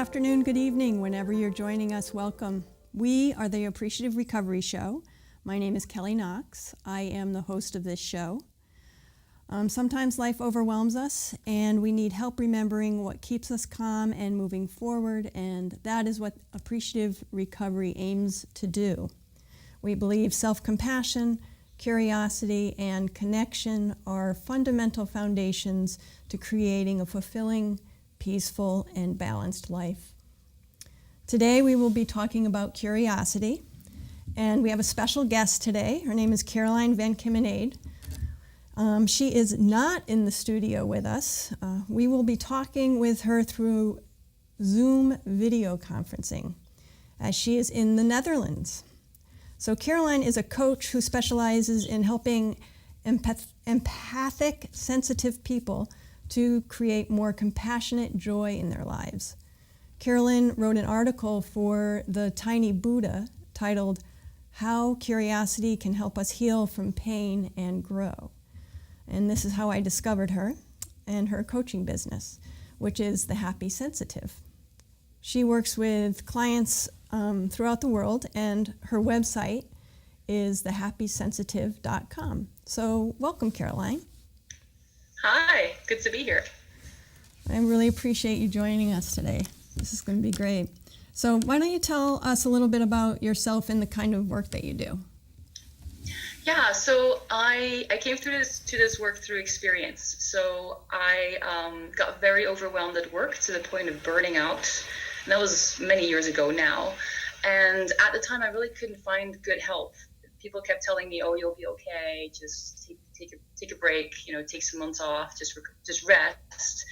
afternoon, good evening, whenever you're joining us, welcome. We are the Appreciative Recovery Show. My name is Kelly Knox. I am the host of this show. Sometimes life overwhelms us and we need help remembering what keeps us calm and moving forward, and that is what Appreciative Recovery aims to do. We believe self-compassion, curiosity, and connection are fundamental foundations to creating a fulfilling, peaceful, and balanced life. Today we will be talking about curiosity, and we have a special guest today. Her name is Caroline Van Kimenade. She is not in the studio with us. We will be talking with her through Zoom video conferencing, as she is in the Netherlands. So Caroline is a coach who specializes in helping empathic, sensitive people to create more compassionate joy in their lives. Caroline wrote an article for the Tiny Buddha titled, "How Curiosity Can Help Us Heal from Pain and Grow." And this is how I discovered her and her coaching business, which is The Happy Sensitive. She works with clients throughout the world, and her website is thehappysensitive.com. So welcome, Caroline. Hi, good to be here. I really appreciate you joining us today. This is going to be great. So why don't you tell us a little bit about yourself and the kind of work that you do? Yeah, so I came to this work through experience. So I got very overwhelmed at work to the point of burning out. And that was many years ago now. And at the time, I really couldn't find good help. People kept telling me, "Oh, you'll be okay. Just take a break. Take some months off. Just rest."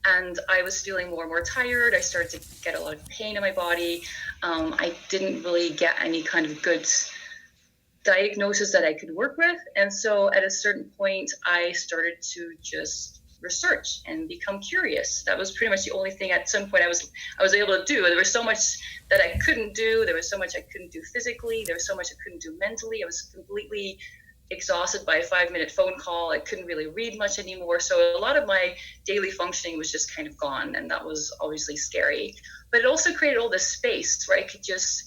And I was feeling more and more tired. I started to get a lot of pain in my body. I didn't really get any kind of good diagnosis that I could work with. And so at a certain point, I started to just research and become curious. That was pretty much the only thing at some point I was able to do. There was so much that I couldn't do. There was so much I couldn't do physically. There was so much I couldn't do mentally. I was completely exhausted by a 5-minute phone call. I couldn't really read much anymore. So a lot of my daily functioning was just kind of gone, and that was obviously scary. But it also created all this space where I could just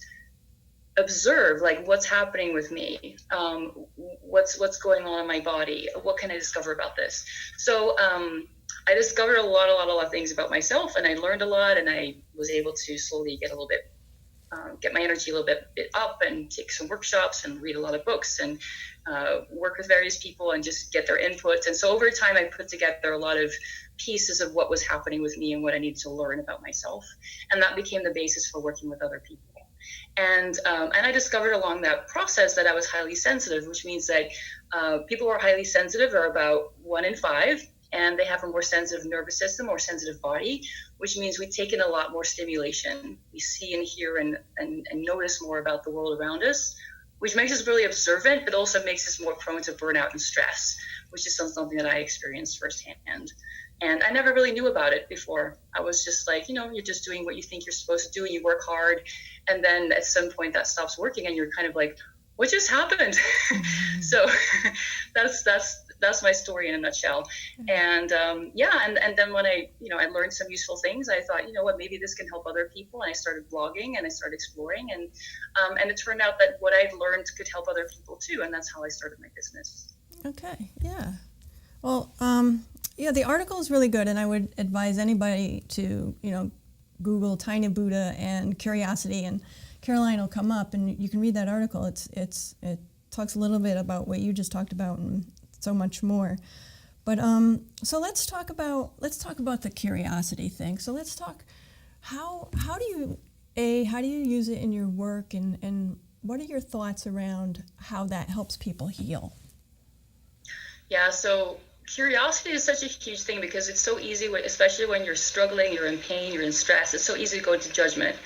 observe, like, what's happening with me, what's going on in my body, what can I discover about this. So I discovered a lot of things about myself, and I learned a lot, and I was able to slowly get a little bit get my energy a little bit up, and take some workshops and read a lot of books, and work with various people and just get their input. And so over time I put together a lot of pieces of what was happening with me and what I needed to learn about myself, and that became the basis for working with other people. And I discovered along that process that I was highly sensitive, which means that people who are highly sensitive are about 1 in 5, and they have a more sensitive nervous system or sensitive body, which means we take in a lot more stimulation. We see and hear and notice more about the world around us, which makes us really observant, but also makes us more prone to burnout and stress, which is something that I experienced firsthand. And I never really knew about it before. I was just like, you're just doing what you think you're supposed to do, and you work hard. And then at some point that stops working, and you're kind of like, what just happened? Mm-hmm. So that's my story in a nutshell. And and then when I learned some useful things, I thought, maybe this can help other people. And I started blogging, and I started exploring, and it turned out that what I'd learned could help other people too. And that's how I started my business. Okay. Yeah. Well, the article is really good, and I would advise anybody to, Google Tiny Buddha and curiosity, and Caroline will come up, and you can read that article. It talks a little bit about what you just talked about and so much more. But so let's talk about the curiosity thing. So let's talk how do you use it in your work, and what are your thoughts around how that helps people heal? Yeah, so curiosity is such a huge thing because it's so easy, especially when you're struggling, you're in pain, you're in stress. It's so easy to go into judgment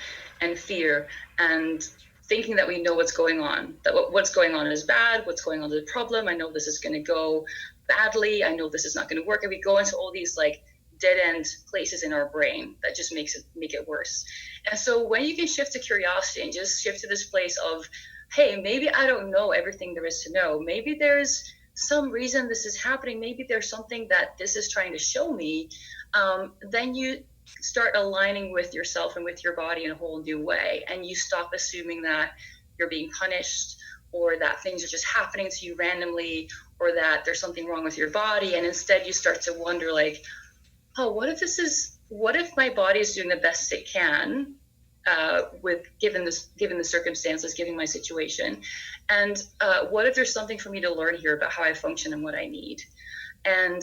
and fear and thinking that we know what's going on, that what's going on is bad, what's going on is a problem. I know this is going to go badly. I know this is not going to work. And we go into all these like dead end places in our brain that just make it worse. And so when you can shift to curiosity and just shift to this place of, hey, maybe I don't know everything there is to know. Maybe there's some reason this is happening. Maybe there's something that this is trying to show me. Then you start aligning with yourself and with your body in a whole new way. And you stop assuming that you're being punished, or that things are just happening to you randomly, or that there's something wrong with your body. And instead you start to wonder, like, oh, what if my body is doing the best it can, with given the circumstances, given my situation, and what if there's something for me to learn here about how I function and what I need. And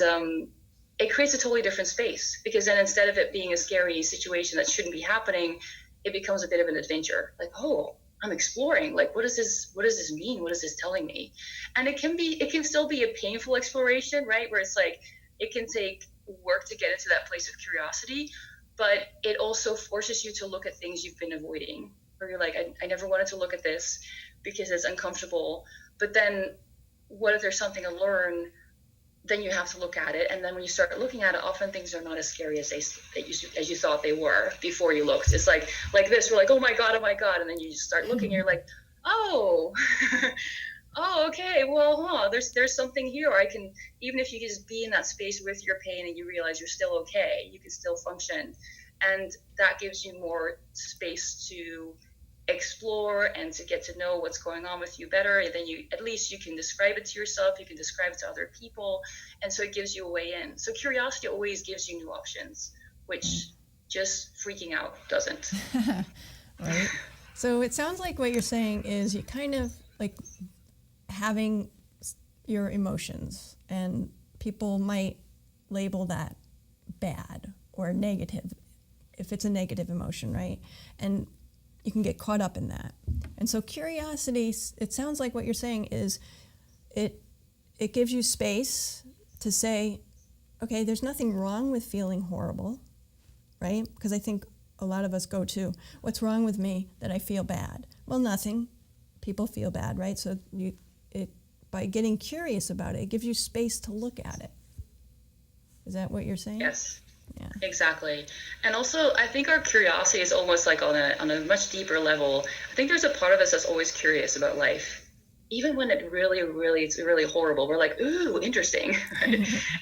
it creates a totally different space, because then instead of it being a scary situation that shouldn't be happening, it becomes a bit of an adventure. Like, oh, I'm exploring. Like, what does this mean? What is this telling me? And it can still be a painful exploration, right? Where it's like, it can take work to get into that place of curiosity, but it also forces you to look at things you've been avoiding, where you're like, I never wanted to look at this because it's uncomfortable. But then what if there's something to learn? Then you have to look at it, and then when you start looking at it, often things are not as scary as you thought they were before you looked. It's like this, we're like, oh my god, and then you just start looking, and you're like, oh, oh, okay, well, there's something here. I can, even if you can just be in that space with your pain and you realize you're still okay, you can still function, and that gives you more space to explore and to get to know what's going on with you better. And then at least you can describe it to yourself, you can describe it to other people, and so it gives you a way in. So curiosity always gives you new options, which just freaking out doesn't. Right. So it sounds like what you're saying is you kind of like having your emotions, and people might label that bad or negative if it's a negative emotion, right? And you can get caught up in that. And so curiosity, it sounds like what you're saying is it gives you space to say, okay, there's nothing wrong with feeling horrible, right? Because I think a lot of us go to, what's wrong with me that I feel bad? Well, nothing. People feel bad, right? So by getting curious about it, it gives you space to look at it. Is that what you're saying? Yes. Yeah. Exactly. And also, I think our curiosity is almost like on a much deeper level. I think there's a part of us that's always curious about life. Even when it's really horrible, we're like, ooh, interesting.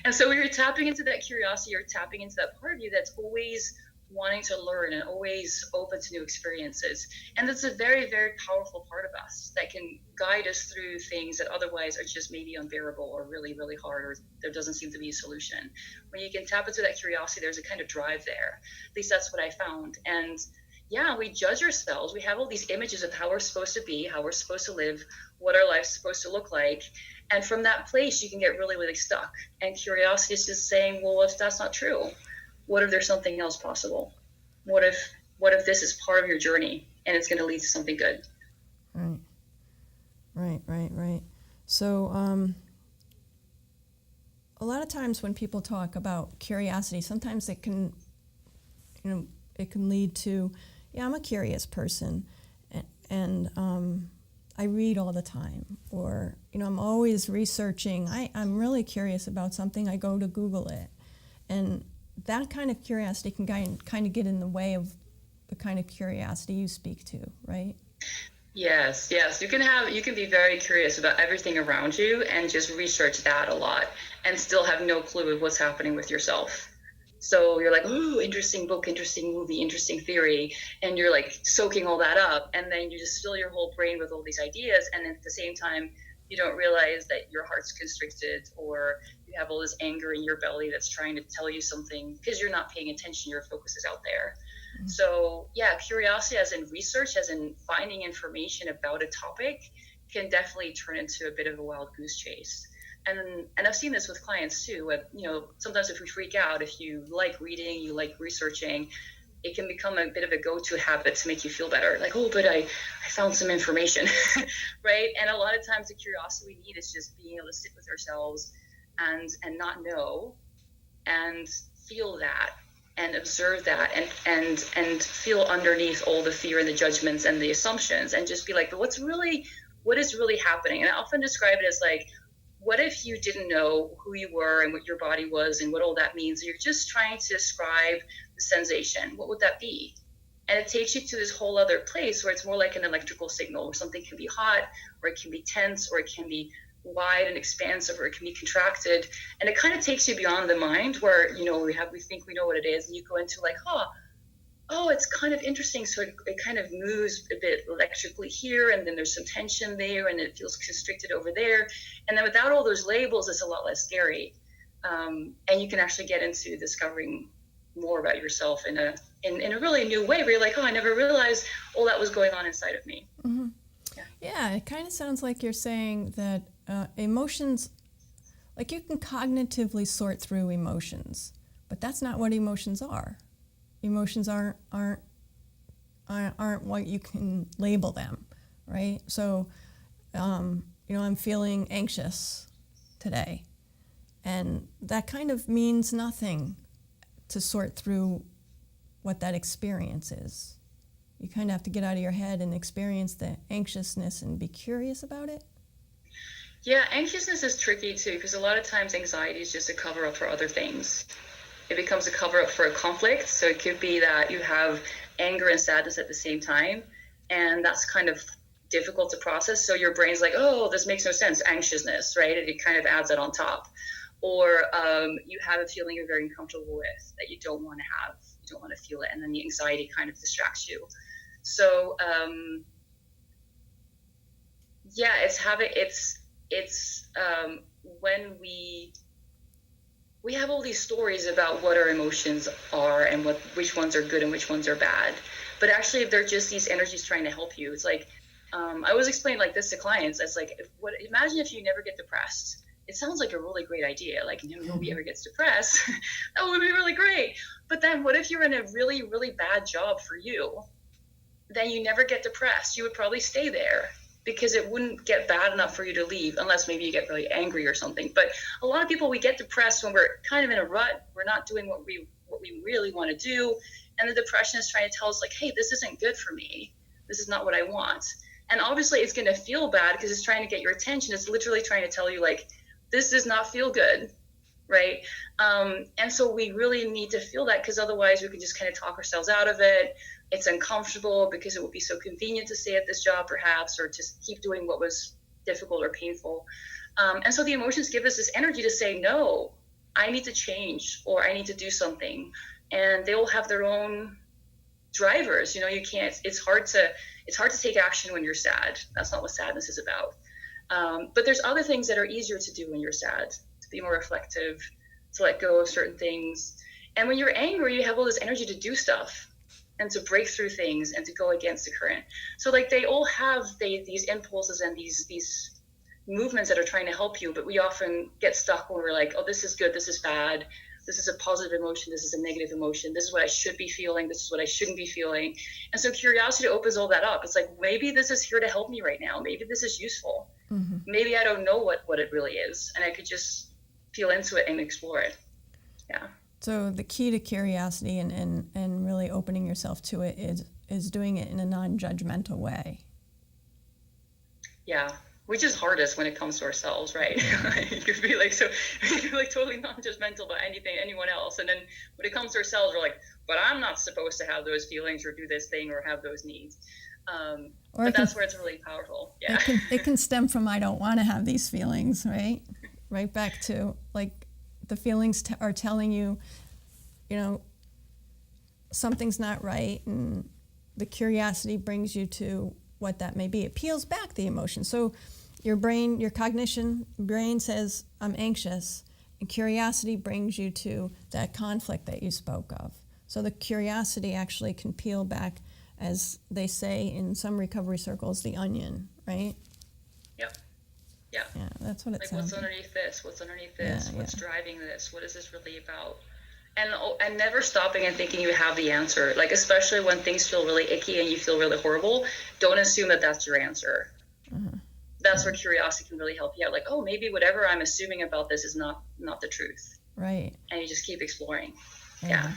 And so when you're tapping into that curiosity, you're tapping into that part of you that's always wanting to learn and always open to new experiences. And that's a very, very powerful part of us that can guide us through things that otherwise are just maybe unbearable or really, really hard, or there doesn't seem to be a solution. When you can tap into that curiosity, there's a kind of drive there. At least that's what I found. And yeah, we judge ourselves. We have all these images of how we're supposed to be, how we're supposed to live, what our life's supposed to look like. And from that place, you can get really, really stuck. And curiosity is just saying, well, if that's not true, what if there's something else possible? What if this is part of your journey and it's going to lead to something good? Right. So a lot of times when people talk about curiosity, sometimes it can lead to, yeah, I'm a curious person, and I read all the time, or I'm always researching. I'm really curious about something. I go to Google it, and that kind of curiosity can kind of get in the way of the kind of curiosity you speak to, right? Yes. You can be very curious about everything around you and just research that a lot and still have no clue of what's happening with yourself. So you're like, ooh, interesting book, interesting movie, interesting theory, and you're like soaking all that up, and then you just fill your whole brain with all these ideas, and at the same time you don't realize that your heart's constricted, or you have all this anger in your belly that's trying to tell you something because you're not paying attention, your focus is out there. Mm-hmm. So yeah, curiosity as in research, as in finding information about a topic, can definitely turn into a bit of a wild goose chase. And I've seen this with clients too. Sometimes if we freak out, if you like reading, you like researching, it can become a bit of a go-to habit to make you feel better. Like, oh, but I found some information, right? And a lot of times the curiosity we need is just being able to sit with ourselves and not know, and feel that and observe that and feel underneath all the fear and the judgments and the assumptions, and just be like, but what is really happening? And I often describe it as like, what if you didn't know who you were and what your body was and what all that means? You're just trying to describe the sensation. What would that be? And it takes you to this whole other place where it's more like an electrical signal, where something can be hot, or it can be tense, or it can be wide and expansive, or it can be contracted, and it kind of takes you beyond the mind where we think we know what it is, and you go into like, oh, it's kind of interesting. So it kind of moves a bit electrically here, and then there's some tension there, and it feels constricted over there. And then without all those labels, it's a lot less scary. And you can actually get into discovering more about yourself in a really new way, where you're like, oh, I never realized all that was going on inside of me. Mm-hmm. Yeah, it kind of sounds like you're saying that emotions, like you can cognitively sort through emotions, but that's not what emotions are. Emotions aren't what you can label them, right? So, I'm feeling anxious today, and that kind of means nothing to sort through what that experience is. You kind of have to get out of your head and experience the anxiousness and be curious about it. Yeah, anxiousness is tricky too, because a lot of times anxiety is just a cover up for other things. It becomes a cover up for a conflict. So it could be that you have anger and sadness at the same time, and that's kind of difficult to process. So your brain's like, oh, this makes no sense, anxiousness, right? And it kind of adds it on top. Or you have a feeling you're very uncomfortable with that you don't want to have, you don't want to feel it, and then the anxiety kind of distracts you. So it's when we have all these stories about what our emotions are and which ones are good and which ones are bad, but actually they're just these energies trying to help you. It's like I always explain like this to clients. It's like, imagine if you never get depressed. It sounds like a really great idea. Like, nobody ever gets depressed. That would be really great. But then what if you're in a really, really bad job for you? Then you never get depressed. You would probably stay there because it wouldn't get bad enough for you to leave, unless maybe you get really angry or something. But a lot of people, we get depressed when we're kind of in a rut. We're not doing what we really want to do. And the depression is trying to tell us like, hey, this isn't good for me. This is not what I want. And obviously it's going to feel bad because it's trying to get your attention. It's literally trying to tell you like, this does not feel good, right? And so we really need to feel that, because otherwise we can just kind of talk ourselves out of it. It's uncomfortable because it would be so convenient to stay at this job perhaps, or just keep doing what was difficult or painful. And so the emotions give us this energy to say, no, I need to change, or I need to do something. And they all have their own drivers. You can't, it's hard to take action when you're sad. That's not what sadness is about. But there's other things that are easier to do when you're sad, to be more reflective, to let go of certain things. And when you're angry, you have all this energy to do stuff and to break through things and to go against the current. So like they all have these impulses and these movements that are trying to help you, but we often get stuck when we're like, oh, this is good, this is bad, this is a positive emotion, this is a negative emotion, this is what I should be feeling, this is what I shouldn't be feeling. And so curiosity opens all that up. It's like, maybe this is here to help me right now. Maybe this is useful. Mm-hmm. Maybe I don't know what it really is, and I could just feel into it and explore it. Yeah. So the key to curiosity and really opening yourself to it is doing it in a non-judgmental way. Yeah. Which is hardest when it comes to ourselves, right? You could be like totally non-judgmental about anyone else, and then when it comes to ourselves, we're like, but I'm not supposed to have those feelings or do this thing or have those needs. But that's where it's really powerful. Yeah. It can stem from I don't want to have these feelings, right? Right back to like the feelings are telling you, something's not right, and the curiosity brings you to what that may be. It peels back the emotion. So your cognition brain says, I'm anxious, and curiosity brings you to that conflict that you spoke of. So the curiosity actually can peel back, as they say in some recovery circles, the onion, right? Yep. Yeah. Yeah, that's what it sounds like. What's underneath this? What's driving this? What is this really about? And never stopping and thinking you have the answer. Like, especially when things feel really icky and you feel really horrible, don't assume that that's your answer. Mm-hmm. That's where curiosity can really help you out. Like, oh, maybe whatever I'm assuming about this is not the truth. Right. And you just keep exploring. Yeah.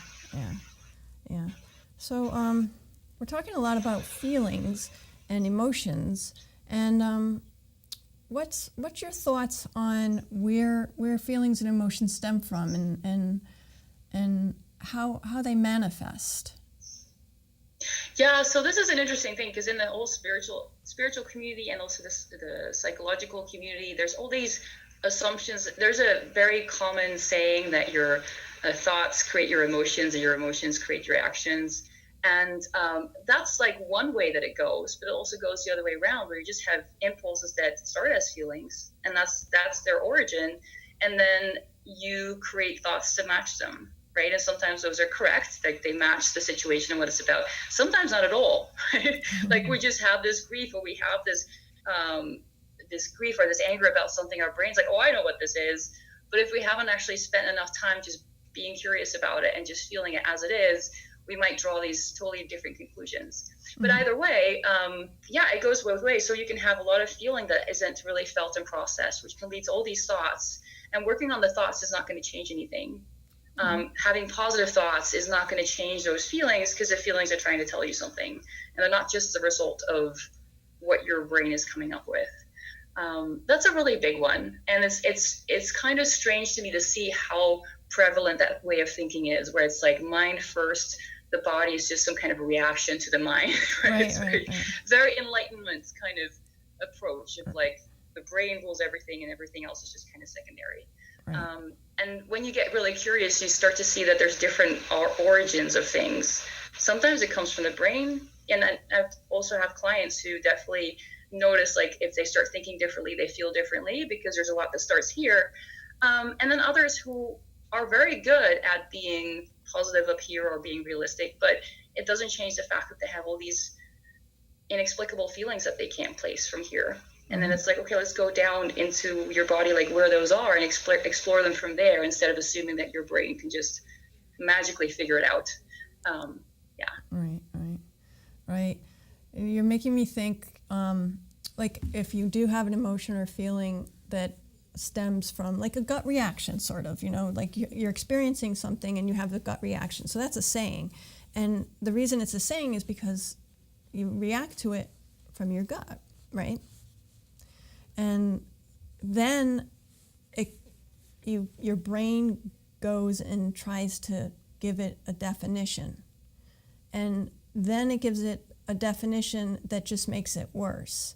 So we're talking a lot about feelings and emotions, and what's your thoughts on where feelings and emotions stem from, and how they manifest? Yeah, so this is an interesting thing because in the whole spiritual community and also the psychological community, there's all these assumptions. There's a very common saying that your thoughts create your emotions and your emotions create your actions. And that's like one way that it goes, but it also goes the other way around, where you just have impulses that start as feelings, and that's their origin, and then you create thoughts to match them, right? And sometimes those are correct, like they match the situation and what it's about. Sometimes not at all. Like we just have this grief, or we have this grief or this anger about something. Our brain's like, oh, I know what this is. But if we haven't actually spent enough time just being curious about it and just feeling it as it is, we might draw these totally different conclusions. But either way, yeah, it goes both ways. So you can have a lot of feeling that isn't really felt and processed, which can lead to all these thoughts. And working on the thoughts is not going to change anything. Having positive thoughts is not going to change those feelings, because the feelings are trying to tell you something, and they're not just the result of what your brain is coming up with. That's a really big one, and it's kind of strange to me to see how prevalent that way of thinking is, where it's like mind first, the body is just some kind of a reaction to the mind. Right? It's very enlightenment kind of approach of like the brain rules everything and everything else is just kind of secondary. Right. And when you get really curious, you start to see that there's different origins of things. Sometimes it comes from the brain, and I also have clients who definitely notice, like, if they start thinking differently, they feel differently, because there's a lot that starts here. And then others who are very good at being positive up here or being realistic, but it doesn't change the fact that they have all these inexplicable feelings that they can't place from here. And then it's like, okay, let's go down into your body, like where those are, and explore them from there, instead of assuming that your brain can just magically figure it out. Yeah. Right. You're making me think, like, if you do have an emotion or feeling that stems from like a gut reaction, sort of, like you're experiencing something and you have the gut reaction. So that's a saying. And the reason it's a saying is because you react to it from your gut, right? And then your brain goes and tries to give it a definition. And then it gives it a definition that just makes it worse.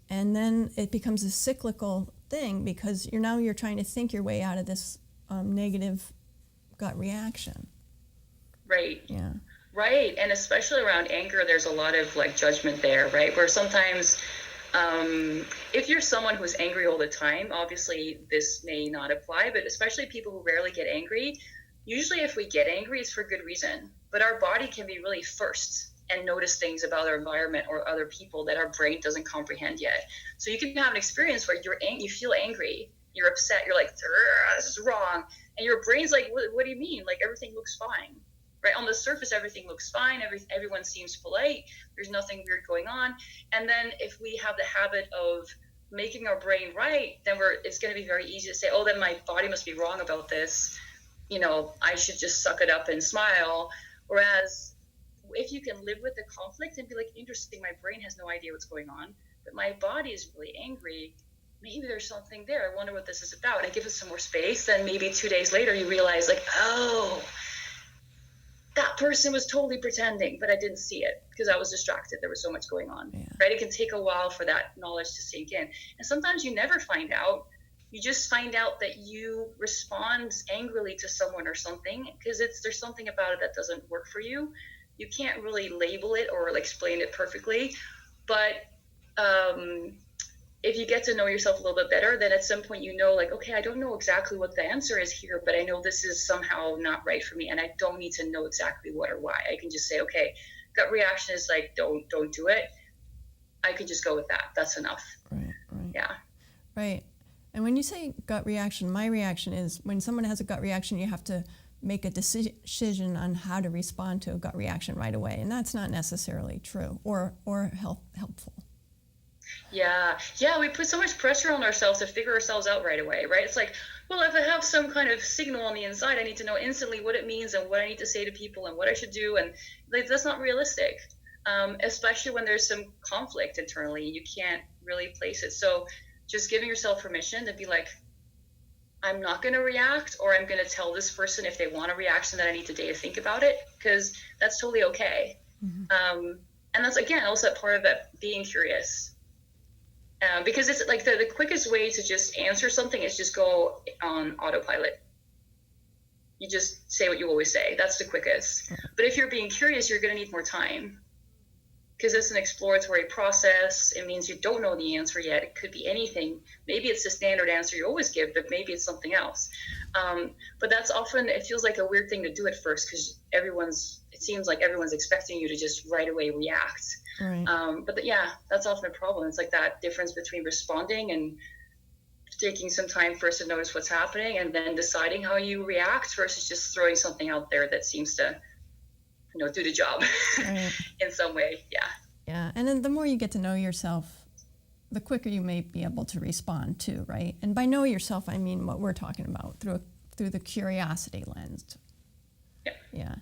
And then it becomes a cyclical thing, because you're trying to think your way out of this negative gut reaction. Right. Yeah. Right. And especially around anger, there's a lot of like judgment there, right? Where sometimes if you're someone who's angry all the time, obviously this may not apply, but especially people who rarely get angry, usually if we get angry, it's for good reason. But our body can be really first and notice things about our environment or other people that our brain doesn't comprehend yet. So you can have an experience where you feel angry, you're upset, you're like, this is wrong. And your brain's like, what do you mean? Like, everything looks fine. Right? On the surface, everything looks fine. Everyone seems polite. There's nothing weird going on. And then if we have the habit of making our brain right, then it's going to be very easy to say, oh, then my body must be wrong about this. I should just suck it up and smile. Whereas if you can live with the conflict and be like, interesting, my brain has no idea what's going on, but my body is really angry. Maybe there's something there. I wonder what this is about. And give it some more space. Then maybe 2 days later, you realize, like, oh, that person was totally pretending, but I didn't see it because I was distracted. There was so much going on, right? It can take a while for that knowledge to sink in. And sometimes you never find out. You just find out that you respond angrily to someone or something because there's something about it that doesn't work for you. You can't really label it or explain it perfectly. But if you get to know yourself a little bit better, then at some point like, okay, I don't know exactly what the answer is here, but I know this is somehow not right for me, and I don't need to know exactly what or why. I can just say, okay, gut reaction is like, don't do it. I can just go with that. That's enough. Right. Yeah. Right. And when you say gut reaction, my reaction is when someone has a gut reaction, you have to make a decision on how to respond to a gut reaction right away, and that's not necessarily true or helpful. Yeah, we put so much pressure on ourselves to figure ourselves out right away, right? It's like, well, if I have some kind of signal on the inside, I need to know instantly what it means and what I need to say to people and what I should do, and that's not realistic, especially when there's some conflict internally. You can't really place it. So just giving yourself permission to be like, I'm not going to react, or I'm going to tell this person if they want a reaction that I need today to think about it, because that's totally okay. Mm-hmm. And that's, again, also part of that being curious. Because it's like the quickest way to just answer something is just go on autopilot. You just say what you always say. That's the quickest. But if you're being curious, you're going to need more time, because it's an exploratory process. It means you don't know the answer yet. It could be anything. Maybe it's the standard answer you always give, but maybe it's something else. But that's often, it feels like a weird thing to do at first, because it seems like everyone's expecting you to just right away react. Right. But yeah, that's often a problem. It's like that difference between responding and taking some time first to notice what's happening and then deciding how you react, versus just throwing something out there that seems to, do the job Right. in some way. Yeah. Yeah. And then the more you get to know yourself, the quicker you may be able to respond too, right? And by know yourself, I mean what we're talking about through the curiosity lens. Yeah. Yeah.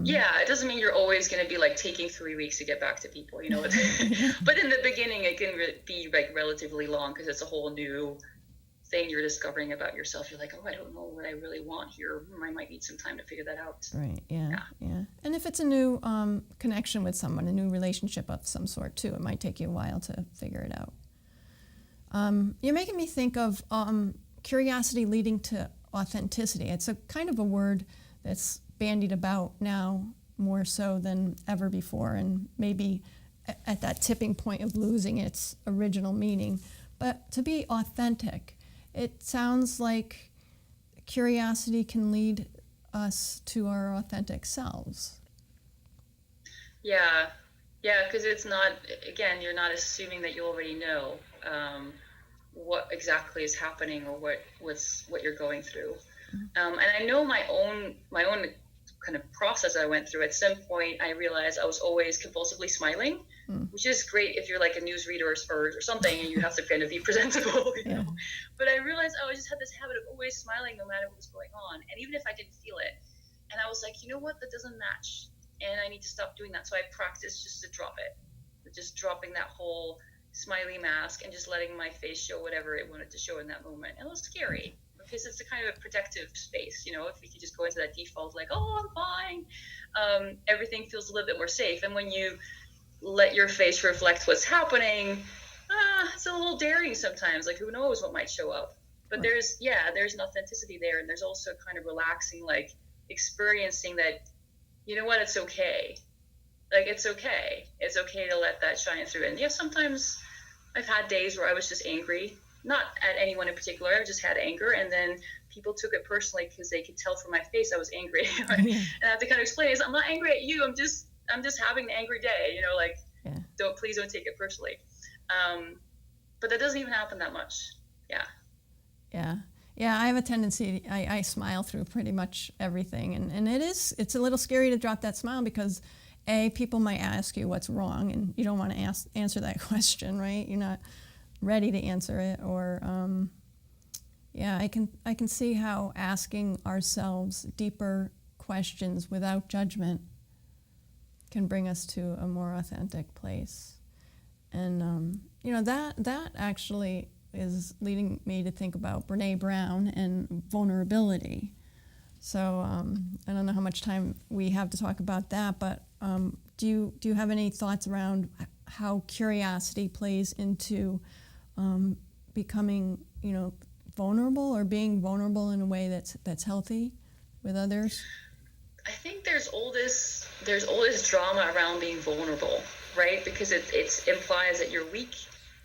Yeah, it doesn't mean you're always going to be like taking 3 weeks to get back to people, but in the beginning it can be like relatively long, because it's a whole new thing you're discovering about yourself. You're like, oh, I don't know what I really want here. I might need some time to figure that out. Right. Yeah. And if it's a new connection with someone, a new relationship of some sort too, it might take you a while to figure it out. You're making me think of curiosity leading to authenticity. It's a kind of a word that's bandied about now more so than ever before, and maybe at that tipping point of losing its original meaning. But to be authentic, it sounds like curiosity can lead us to our authentic selves. Yeah, because it's not, again, you're not assuming that you already know what exactly is happening, or what you're going through. And I know my own kind of process I went through. At some point, I realized I was always compulsively smiling, which is great if you're like a newsreader or something, and you have to kind of be presentable, Yeah. But I realized I just had this habit of always smiling no matter what was going on, and even if I didn't feel it. And I was like, you know what, that doesn't match, and I need to stop doing that. So I practiced just to drop it, just dropping that whole smiley mask and just letting my face show whatever it wanted to show in that moment. And it was scary, because it's a kind of a protective space, if you could just go into that default, like, oh, I'm fine, everything feels a little bit more safe. And when you let your face reflect what's happening, it's a little daring sometimes, like who knows what might show up. But there's an authenticity there, and there's also kind of relaxing, like experiencing that, you know what, it's okay. Like, it's okay to let that shine through. And sometimes I've had days where I was just angry, not at anyone in particular. I just had anger, and then people took it personally because they could tell from my face I was angry. And I have to kind of explain, I'm not angry at you. I'm just having an angry day. Please don't take it personally. But that doesn't even happen that much. Yeah, I have a tendency, I smile through pretty much everything, and it's a little scary to drop that smile, because people might ask you what's wrong, and you don't want to answer that question, right? You're not ready to answer it. Or I can see how asking ourselves deeper questions without judgment can bring us to a more authentic place. And that actually is leading me to think about Brene Brown and vulnerability. So I don't know how much time we have to talk about that, but do you have any thoughts around how curiosity plays into becoming, vulnerable, or being vulnerable in a way that's healthy with others? I think there's all this drama around being vulnerable, right? Because it implies that you're weak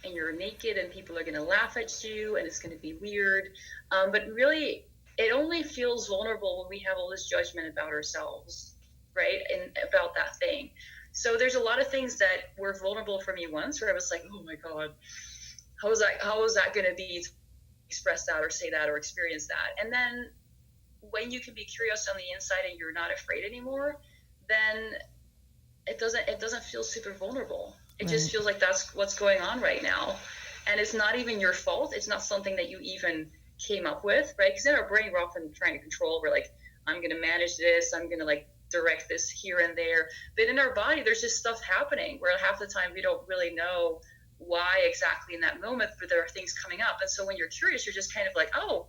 and you're naked, and people are going to laugh at you, and it's going to be weird. But really, it only feels vulnerable when we have all this judgment about ourselves, right? And about that thing. So there's a lot of things that were vulnerable for me once, where I was like, oh my God, how is that going to be to express that or say that or experience that? And then when you can be curious on the inside and you're not afraid anymore, then it doesn't feel super vulnerable. It just feels like that's what's going on right now. And it's not even your fault. It's not something that you even came up with, right? Because in our brain, we're often trying to control. We're like, I'm going to manage this. I'm going to like direct this here and there. But in our body, there's just stuff happening where half the time we don't really know why exactly in that moment, but there are things coming up. And so when you're curious, you're just kind of like, oh,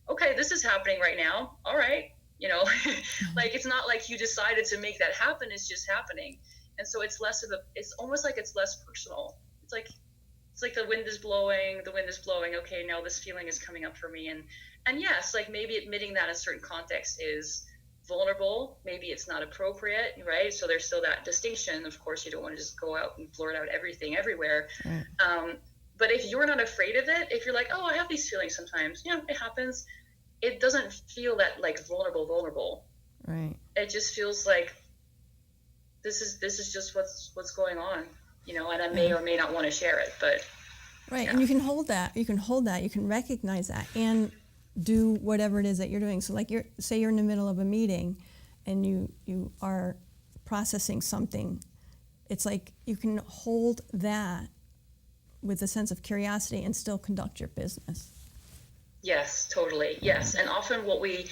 okay, this is happening right now. All right. Like, it's not like you decided to make that happen. It's just happening. And so it's it's almost like it's less personal. It's like the wind is blowing, okay, now this feeling is coming up for me. And yes, like maybe admitting that in certain context is vulnerable, maybe it's not appropriate, right? So there's still that distinction. Of course, you don't want to just go out and blurt out everything everywhere. Right. But if you're not afraid of it, if you're like, oh, I have these feelings sometimes, it happens, it doesn't feel that like vulnerable. Right. It just feels like this is just what's going on, and I may or may not want to share it, but right. yeah. And you can hold that, you can recognize that and do whatever it is that you're doing. So like say you're in the middle of a meeting and you are processing something. It's like you can hold that with a sense of curiosity and still conduct your business. Yes, totally. Yes. And often what we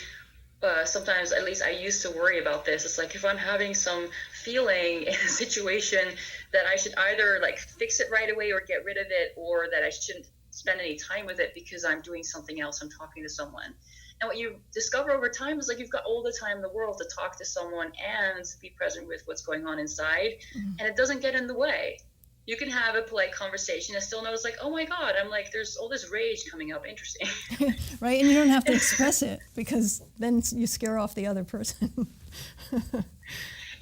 sometimes, at least I used to worry about this. It's like if I'm having some feeling in a situation that I should either like fix it right away or get rid of it, or that I shouldn't spend any time with it because I'm doing something else, I'm talking to someone. And what you discover over time is like you've got all the time in the world to talk to someone and be present with what's going on inside, and it doesn't get in the way. You can have a polite conversation and still notice like, oh my God, I'm like, there's all this rage coming up. Interesting. Right, and you don't have to express it because then you scare off the other person. But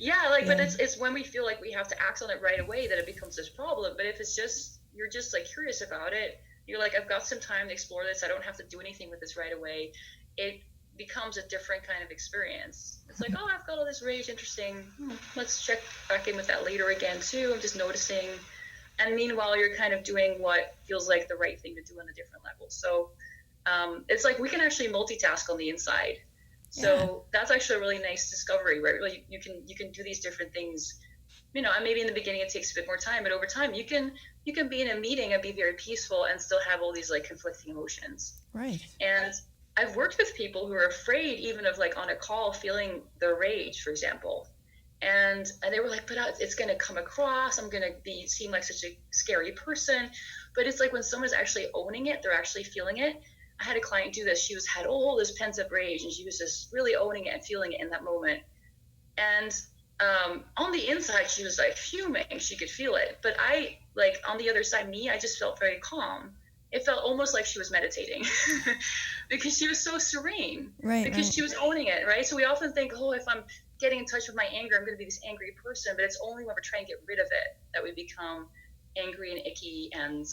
it's when we feel like we have to act on it right away that it becomes this problem. But if it's just, you're just like curious about it, you're like, I've got some time to explore this, I don't have to do anything with this right away, it becomes a different kind of experience. It's like, oh, I've got all this rage, interesting, let's check back in with that later again too. I'm just noticing. And meanwhile, you're kind of doing what feels like the right thing to do on a different level. So it's like we can actually multitask on the inside. So that's actually a really nice discovery, right? Really, you can do these different things. And maybe in the beginning it takes a bit more time, but over time you can be in a meeting and be very peaceful and still have all these like conflicting emotions. Right. And I've worked with people who are afraid even of like on a call feeling their rage, for example. And they were like, but it's going to come across, I'm going to seem like such a scary person. But it's like when someone's actually owning it, they're actually feeling it. I had a client do this. She had all this pent up rage and she was just really owning it and feeling it in that moment. And on the inside, she was like fuming. She could feel it. But I, like on the other side, I just felt very calm. It felt almost like she was meditating because she was so serene. Right. Because she was owning it, right? So we often think, oh, if I'm getting in touch with my anger, I'm going to be this angry person. But it's only when we're trying to get rid of it that we become angry and icky and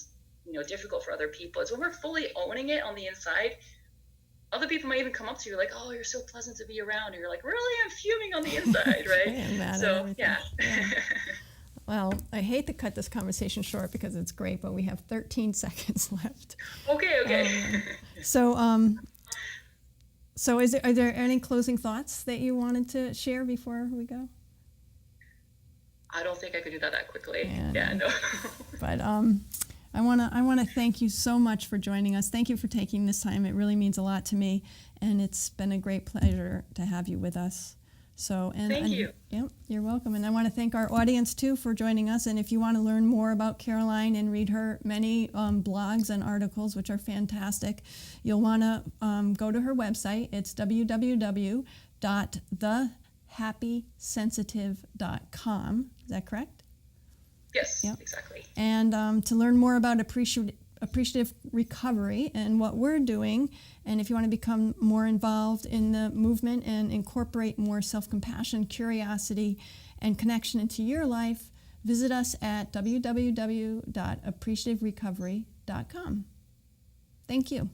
difficult for other people. It's when we're fully owning it on the inside. Other people might even come up to you like, oh, you're so pleasant to be around. And you're like, really? I'm fuming on the inside, right? So, yeah. Well, I hate to cut this conversation short because it's great, but we have 13 seconds left. Okay. So are there any closing thoughts that you wanted to share before we go? I don't think I could do that quickly. Yeah, no. But I want to thank you so much for joining us. Thank you for taking this time. It really means a lot to me, and it's been a great pleasure to have you with us. Thank you. Yep, you're welcome. And I want to thank our audience too for joining us. And if you want to learn more about Caroline and read her many blogs and articles, which are fantastic, you'll want to go to her website. It's www.thehappysensitive.com. Is that correct? Yes, yep. Exactly. And to learn more about appreciative recovery and what we're doing, and if you want to become more involved in the movement and incorporate more self-compassion, curiosity, and connection into your life, visit us at www.appreciativerecovery.com. Thank you.